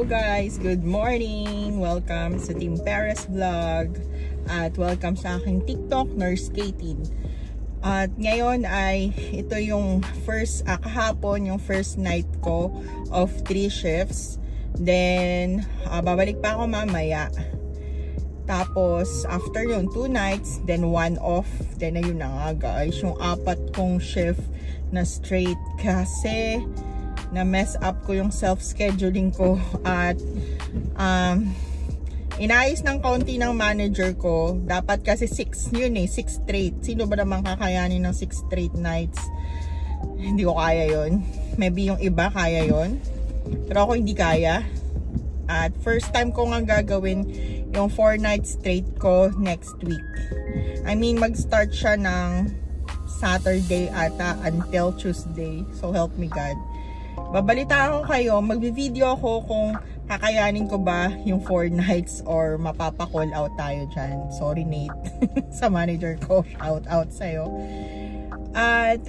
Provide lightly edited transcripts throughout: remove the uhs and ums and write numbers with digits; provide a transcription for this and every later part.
guys! Good morning! Welcome sa Team Perez Vlog at welcome sa aking TikTok, Nurse Katie. At ngayon ay ito yung kahapon yung first night ko of 3 shifts. Then babalik pa ako mamaya. Tapos after yun 2 nights, then 1 off. Then ayun na nga guys, yung 4 kong shift na straight kasi na mess up ko yung self-scheduling ko at inayos ng kaunti ng manager ko. Dapat kasi 6 yun 6 straight. Sino ba naman kakayanin ng 6 straight nights? Hindi ko kaya yun. Maybe yung iba kaya yun, pero ako hindi kaya. At first time ko nga gagawin yung 4 nights straight ko next week. I mean mag-start siya ng Saturday ata until Tuesday. So help me God. Babalita ako kayo, magbi-video ako kung kakayanin ko ba yung 4 nights or mapapa-call out tayo dyan. Sorry Nate, sa manager ko, shout out sa'yo. At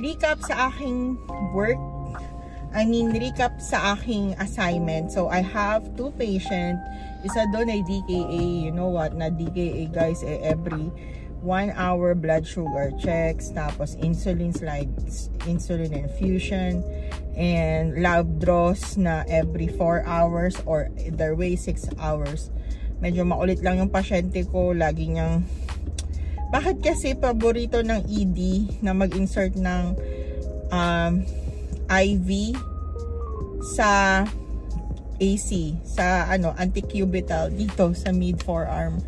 recap sa aking work, recap sa aking assignment. So I have 2 patients, isa doon ay DKA, you know what, na DKA guys, every 1 hour blood sugar checks, tapos insulin slides, insulin infusion, and lab draws na every 4 hours or either way 6 hours. Medyo makulit lang yung pasyente ko, lagi niyang bakit kasi paborito ng ED na mag-insert ng IV sa AC, sa anticubital dito sa mid forearm.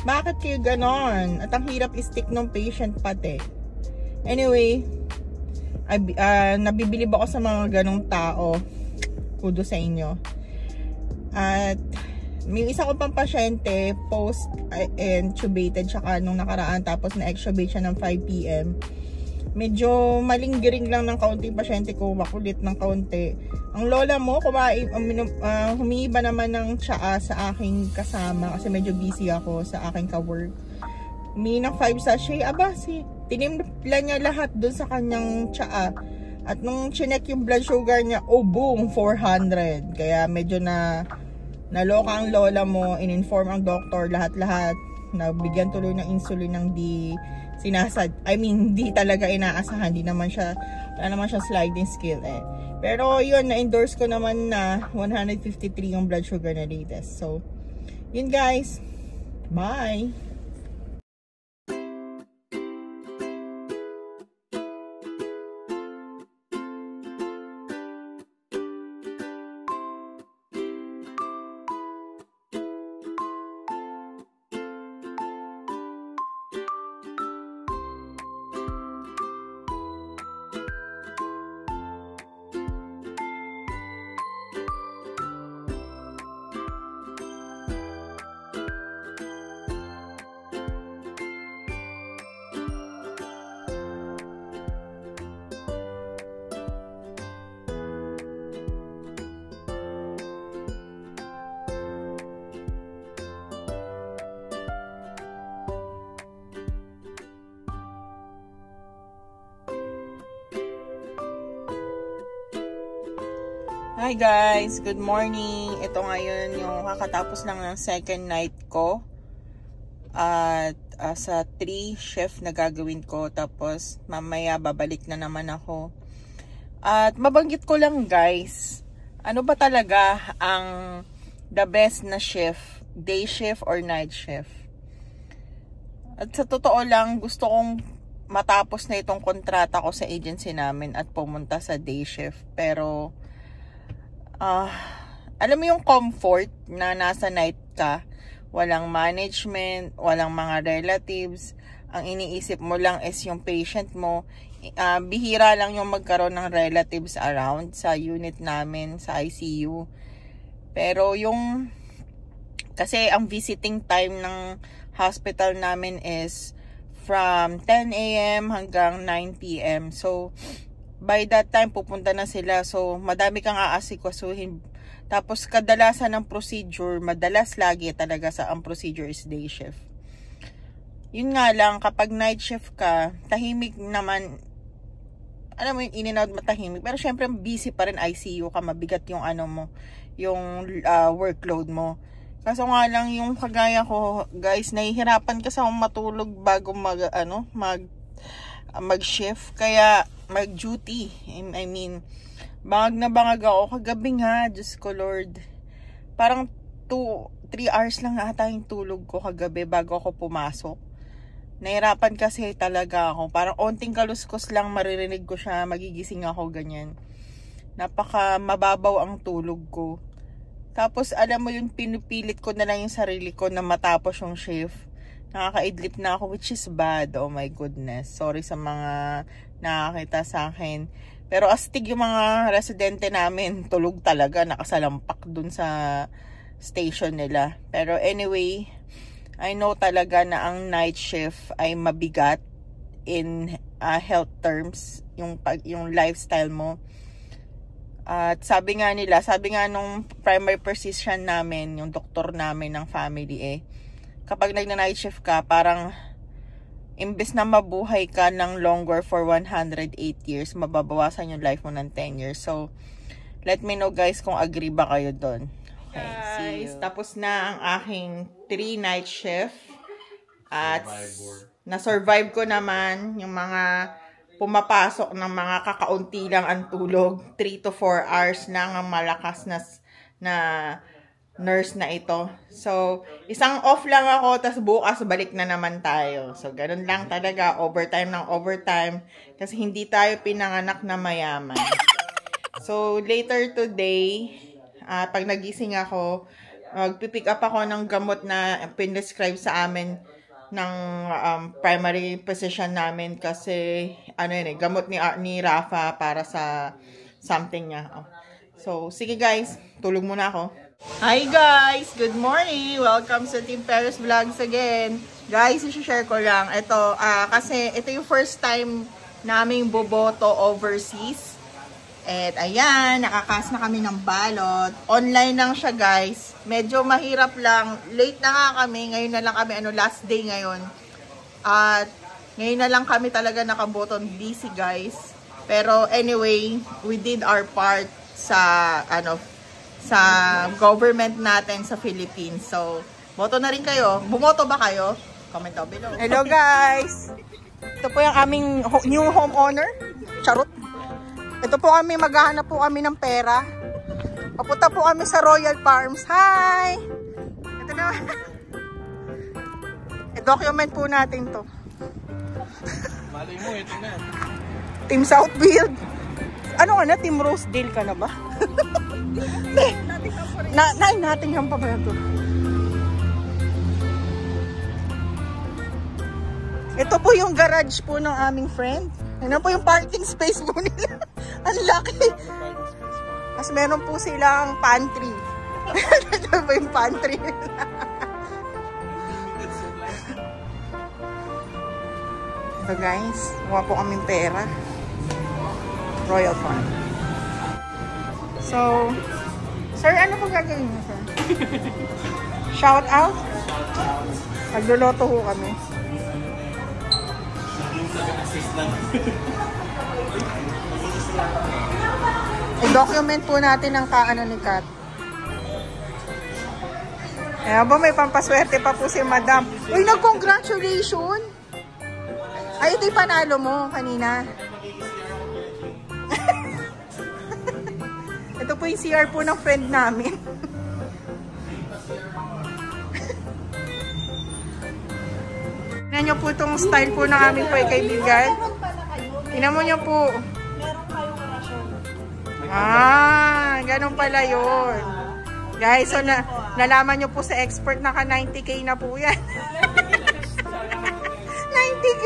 Bakit kayo ganon? At ang hirap i-stick ng patient pati. Anyway, nabibilib ako sa mga ganong tao. Kudo sa inyo. At may isa ko pang pasyente, post-intubated siya nung nakaraan, tapos na-extubate siya ng 5 PM. Medyo malinggiring lang ng kaunti pasyente ko, makulit ng kaunti. Ang lola mo, humingi ba naman ng tsaa sa aking kasama kasi medyo busy ako sa aking ka-work. Humingi ng 5 sachet. Aba, tinimpla niya lahat dun sa kanyang tsaa. At nung chinek yung blood sugar niya, oh boom, 400. Kaya medyo naloka ang lola mo, in-inform ang doktor, lahat-lahat. Nabigyan tuloy ng insulin ng di talaga inaasahan. Wala naman siya sliding scale Pero yun, na-endorse ko naman na 153 yung blood sugar na latest. So, yun guys. Bye! Hi guys, good morning. Ito ngayon yung kakatapos lang ng second night ko. At sa 3 shift na gagawin ko. Tapos mamaya babalik na naman ako. At mabanggit ko lang guys, ano ba talaga ang the best na shift? Day shift or night shift? At sa totoo lang, gusto kong matapos na itong kontrata ko sa agency namin at pumunta sa day shift. Pero alam mo yung comfort na nasa night ka, walang management, walang mga relatives, ang iniisip mo lang is yung patient mo. Bihira lang yung magkaroon ng relatives around sa unit namin sa ICU. Pero kasi ang visiting time ng hospital namin is from 10 AM hanggang 9 PM. So by that time, pupunta na sila. So, madami kang aasikasuhin. Tapos, kadalasan ng procedure, madalas lagi talaga ang procedure is day shift. Yun nga lang, kapag night shift ka, tahimik naman, alam mo yun, in and out matahimik. Pero syempre busy pa rin ICU ka, mabigat yung workload mo. Kaso nga lang yung kagaya ko, guys, nahihirapan kasi akong matulog bago mag-shift, kaya mag-duty. I mean, bangag na bangag ako kagabi nga, Diyos ko Lord. Parang 3 hours lang ata yung tulog ko kagabi bago ako pumasok. Nahirapan kasi talaga ako. Parang onting kaluskos lang maririnig ko siya, magigising ako, ganyan. Napaka mababaw ang tulog ko. Tapos, alam mo yun, pinupilit ko na lang yung sarili ko na matapos yung shift. Nakakaidlip na ako, which is bad. Oh my goodness. Sorry sa mga nakakita sa akin. Pero astig yung mga residente namin. Tulog talaga, nakasalampak dun sa station nila. Pero anyway, I know talaga na ang night shift ay mabigat in health terms. Yung lifestyle mo. At sabi nga nung primary physician namin, yung doktor namin ng family kapag nagna-night shift ka, parang imbes na mabuhay ka ng longer for 108 years, mababawasan yung life mo ng 10 years. So, let me know guys kung agree ba kayo doon. Okay, guys, tapos na ang aking 3 night shift. At na-survive ko naman yung mga pumapasok ng mga kakaunti lang ang tulog. 3 to 4 hours lang ang malakas na nurse na ito. So, isang off lang ako, tas bukas balik na naman tayo. So, ganun lang talaga, overtime ng overtime, kasi hindi tayo pinanganak na mayaman. So, later today, pag nagising ako, magpipick up ako ng gamot na pinescribe sa amin ng primary physician namin, kasi gamot ni Rafa para sa something niya. So, sige guys, tulog muna ako. Hi guys! Good morning! Welcome sa Team Paris Vlogs again. Guys, i-share ko lang. Ito, kasi ito yung first time naming boboto overseas. At ayan, nakakas na kami ng balot. Online lang siya guys. Medyo mahirap lang. Late na nga kami. Ngayon na lang kami, last day ngayon. At ngayon na lang kami talaga nakaboto. Busy guys. Pero anyway, we did our part sa government natin sa Philippines. So, boto na rin kayo. Bumoto ba kayo? Comment down below. Hello guys! Ito po yung aming new homeowner. Charot! Ito po kami, maghahanap po kami ng pera. Papunta po kami sa Royal Farms. Hi! Ito na. I-document po natin to. Mali mo, ito na. Team Southfield. Ano ka na? Team Rosedale ka na ba? Nottingham pa ba ito? Ito po yung garage po ng aming friend. Ano po yung parking space po nila. Ang laki. Mas meron po silang pantry. Ito po yung pantry. Ito guys, mukha po kaming pera. Royal Farm. So, sir, ano po gagawin mo, sir? Shout out? Magluluto ho kami. I-document po natin ang kaano ni Kat. Ayan ba, may pampaswerte pa po si Madam. Uy, nag-congratulation! Ay, ito'y panalo mo kanina. Ito po yung CR po ng friend namin. Tingnan nyo po itong style po ng aming kaibigan. Tingnan mo nyo po. Meron kayong rasyon. Ganun pala yun. Guys, so nalaman nyo po sa expert, naka 90k na po yan. 90k!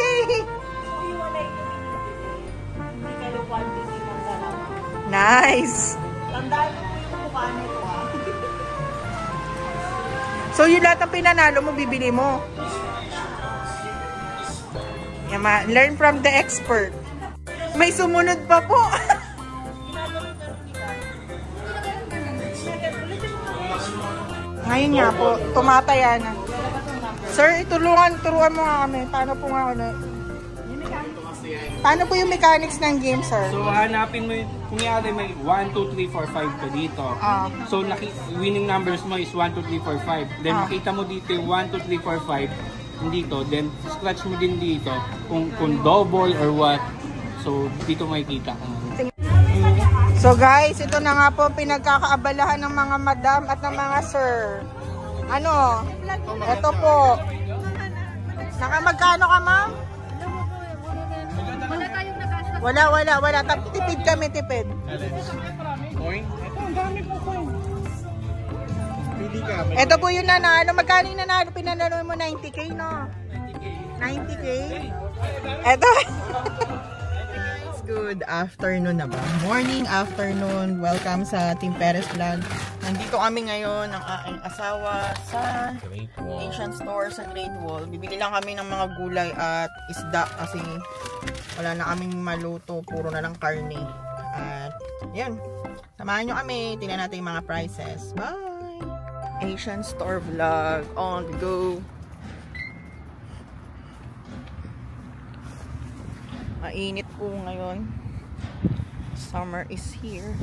Nice! Tandaan mo po yung mukha nito So yung lahat ng pinanalo mo, bibili mo. Learn from the expert. May sumunod pa po. Ngayon nga po, tumataya na. Sir, turuan mo nga kami. Paano po nga Paano po yung mechanics ng game, sir? So, hanapin mo yung, kunyari may 1, 2, 3, 4, 5 ka dito. So, winning numbers mo is 1, 2, 3, 4, 5. Then, makita mo dito yung 1, 2, 3, 4, 5 dito. Then, scratch mo din dito kung double or what. So, dito makikita kung So guys, ito na nga po pinagkakaabalahan ng mga madam at ng mga sir. Ano? Ito po. Nakamagkano ka, ma'am? Wala. Tipid kami, tipid. coin. Ito, ang dami po coin. Pili ka. Ito po yung nanalo. Magkano yung nanalo? Pinanalo mo 90k, no? 90k? Ito. Good afternoon na ba? Morning, afternoon. Welcome sa Team Perez Vlog. Nandito kami ngayon ng aking asawa sa Asian Store sa Great Wall. Bibili lang kami ng mga gulay at isda kasi wala na kaming maluto. Puro na lang karne. At yun. Samahan nyo kami. Tingnan natin yung mga prices. Bye! Asian Store Vlog on the go. Mainit po ngayon. Summer is here.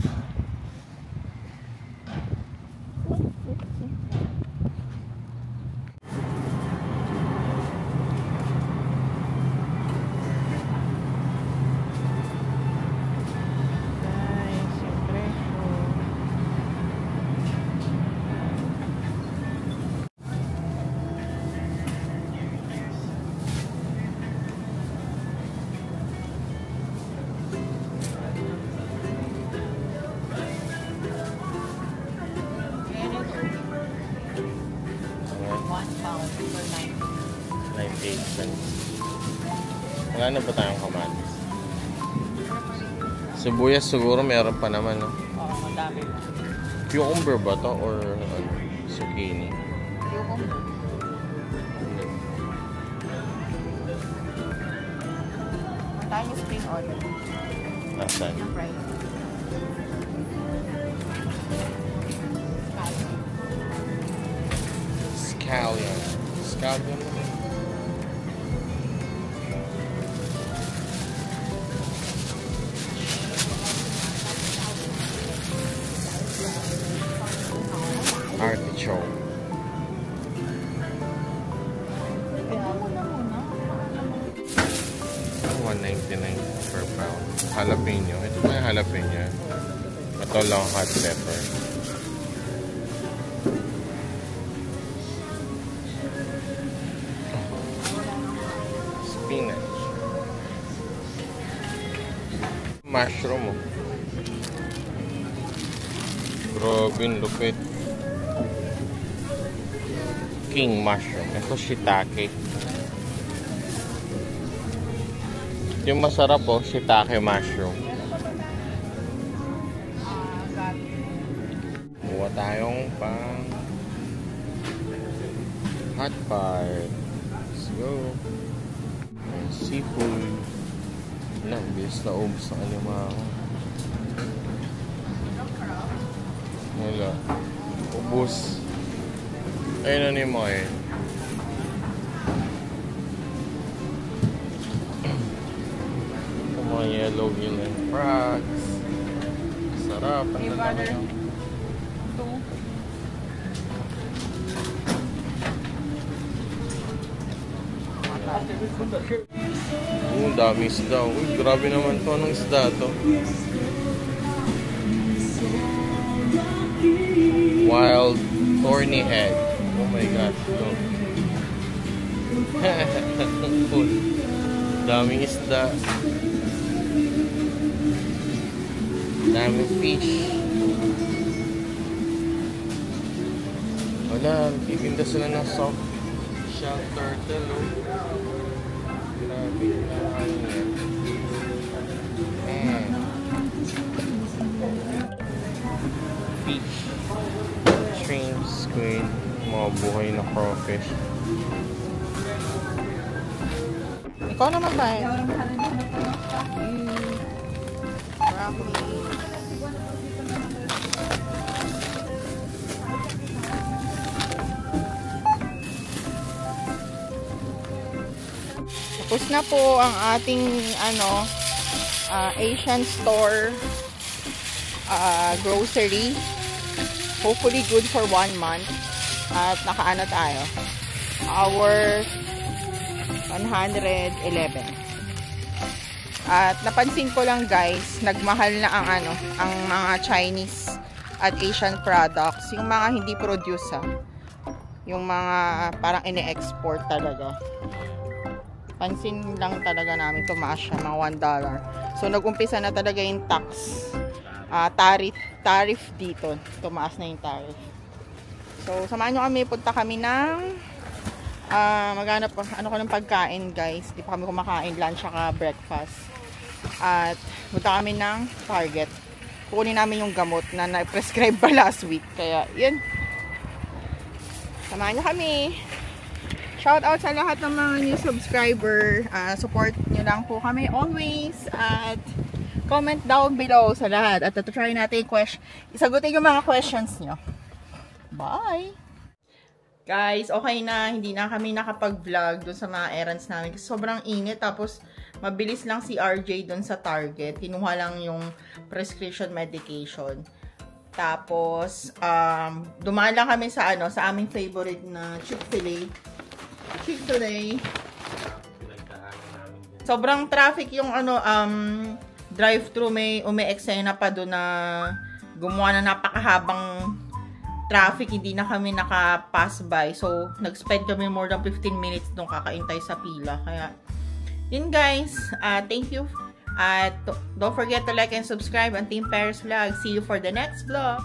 Wala na ba tayong kamatis? Sibuyas siguro meron pa naman, no? Oo, madami. Cucumber ba to or ano, zucchini? Cucumber. Tayo yung spring onion. Nasaan? Right. Scallion. Scallion naman. Artichoke. $1.99 per pound. Jalapeno. Ito ba yung jalapeno? Ito lang hot pepper. Spinach. Mushroom. Grabe, lupit. King mushroom. Ito shiitake. Yung masarap po, shiitake mushroom. Buwa tayong pang hot pot. Let's go. Seafood. Bis na ubs na alimango. Wala. Ubus. Ayun na ni mo eh. Mga yellow gill and frogs. Sarap. Ang ganda nyo. Dami isda. Uy, grabe naman to. Anong isda to? Wild thorny head. Oh my gosh. Cool. Daming isda. Daming fish. Wala, titinda sila ng soft shell turtle. Oh. Grabe. Fish. Shrimp, squid, mga buhay na crawfish. Ikaw naman ba eh? Broccoli. Tapos na po ang ating Asian store grocery. Hopefully good for 1 month. At nakaano tayo. Our 111. At napansin ko lang guys, nagmahal na ang mga Chinese at Asian products. Yung mga hindi produce yung mga parang ine-export talaga. Pansin lang talaga namin tumaas siya, mga $1. So nag-umpisa na talaga yung tax. Tariff dito. Tumaas na yung tariff. So samahan nyo kami, punta kami ng maghanap ng pagkain guys. Di pa kami kumakain, lunch saka breakfast. At punta kami ng Target. Kukunin namin yung gamot na na-prescribe pa last week. Kaya yun. Samahan nyo kami. Shout out sa lahat ng mga new subscriber. Support nyo lang po kami always. At comment down below sa lahat. At try natin isagutin yung mga questions nyo. Bye! Guys, okay na. Hindi na kami nakapag-vlog dun sa mga errands namin. Kasi sobrang init. Tapos, mabilis lang si RJ dun sa Target. Kinuha lang yung prescription medication. Tapos, dumaan lang kami sa sa aming favorite na Chick-fil-A. Sobrang traffic yung drive-thru, may umi-eksena pa doon na gumawa na napakahabang traffic, hindi na kami naka-pass by. So, nag-spend kami more than 15 minutes nung kakaintay sa pila. Kaya, yun guys, thank you. At don't forget to like and subscribe on Team Paris Vlog. See you for the next vlog.